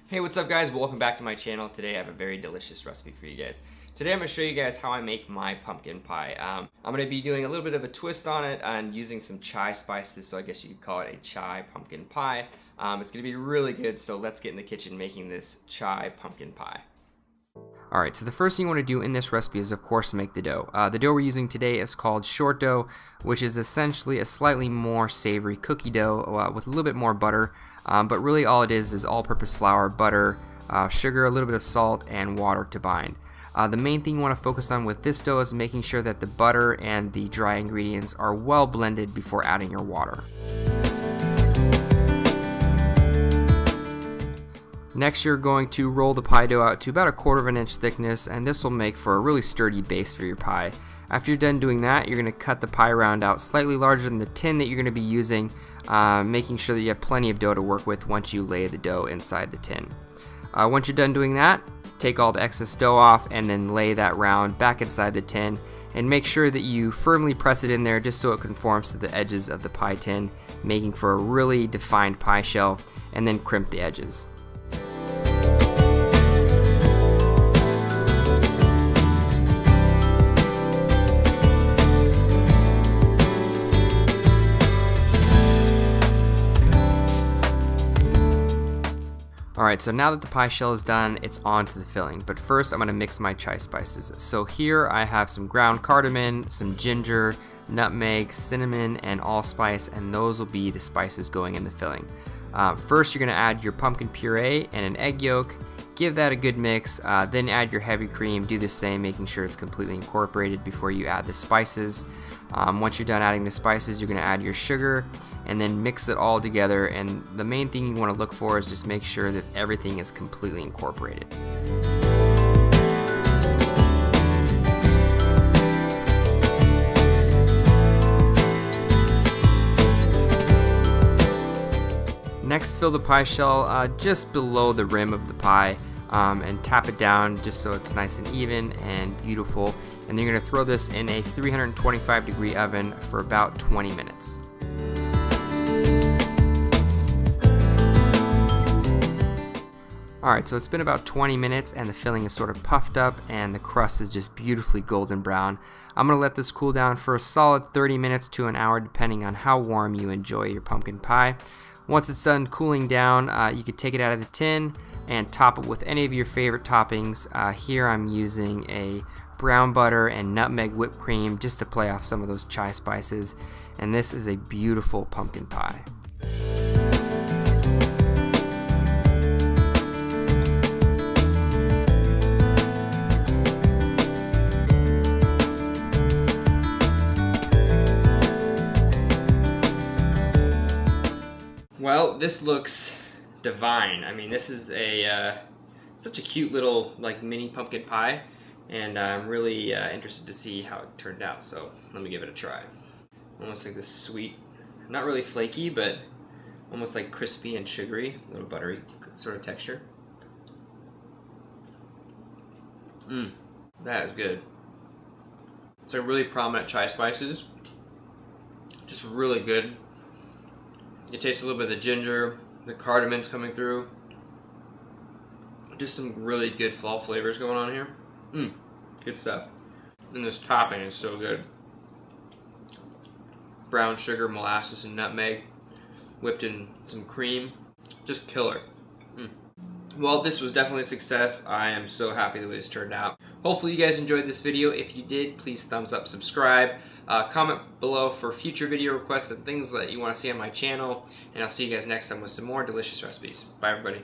Hey, what's up guys? Welcome back to my channel. Today I have a very delicious recipe for you guys. Today I'm going to show you guys how I make my pumpkin pie. I'm going to be doing a little bit of a twist on it and using some chai spices, so I guess you could call it a chai pumpkin pie. It's going to be really good, so let's get in the kitchen making this chai pumpkin pie. Alright, so the first thing you want to do in this recipe is of course make the dough. The dough we're using today is called short dough, which is essentially a slightly more savory cookie dough with a little bit more butter, but really all it is all-purpose flour, butter, sugar, a little bit of salt, and water to bind. The main thing you want to focus on with this dough is making sure that the butter and the dry ingredients are well blended before adding your water. Next, you're going to roll the pie dough out to about 1/4 inch thickness, and this will make for a really sturdy base for your pie. After you're done doing that, you're going to cut the pie round out slightly larger than the tin that you're going to be using, making sure that you have plenty of dough to work with once you lay the dough inside the tin. Once you're done doing that, take all the excess dough off and then lay that round back inside the tin, and make sure that you firmly press it in there just so it conforms to the edges of the pie tin, making for a really defined pie shell, and then crimp the edges. Alright, so now that the pie shell is done, it's on to the filling. But first, I'm going to mix my chai spices. So here I have some ground cardamom, some ginger, nutmeg, cinnamon, and allspice, and those will be the spices going in the filling. First, you're going to add your pumpkin puree and an egg yolk. Give that a good mix, then add your heavy cream. Do the same, making sure it's completely incorporated before you add the spices. Once you're done adding the spices, you're going to add your sugar and then mix it all together, and the main thing you want to look for is just make sure that everything is completely incorporated. Next, fill the pie shell just below the rim of the pie and tap it down just so it's nice and even and beautiful. And you're going to throw this in a 325-degree oven for about 20 minutes. Alright, so it's been about 20 minutes and the filling is sort of puffed up and the crust is just beautifully golden brown. I'm going to let this cool down for a solid 30 minutes to an hour depending on how warm you enjoy your pumpkin pie. Once it's done cooling down, you can take it out of the tin and top it with any of your favorite toppings. Here I'm using a brown butter and nutmeg whipped cream just to play off some of those chai spices, and this is a beautiful pumpkin pie. Well, this looks divine. I mean, this is such a cute little mini pumpkin pie, and I'm really interested to see how it turned out. So let me give it a try. Almost like this sweet, not really flaky, but almost like crispy and sugary, a little buttery sort of texture. That is good. It's like really prominent chai spices, just really good. You taste a little bit of the ginger, the cardamom's coming through. Just some really good fall flavors going on here. Good stuff. And this topping is so good. Brown sugar, molasses, and nutmeg, whipped in some cream. Just killer. Well, this was definitely a success. I am so happy the way this turned out. Hopefully you guys enjoyed this video. If you did, please thumbs up, subscribe. Comment below for future video requests and things that you want to see on my channel. And I'll see you guys next time with some more delicious recipes. Bye, everybody.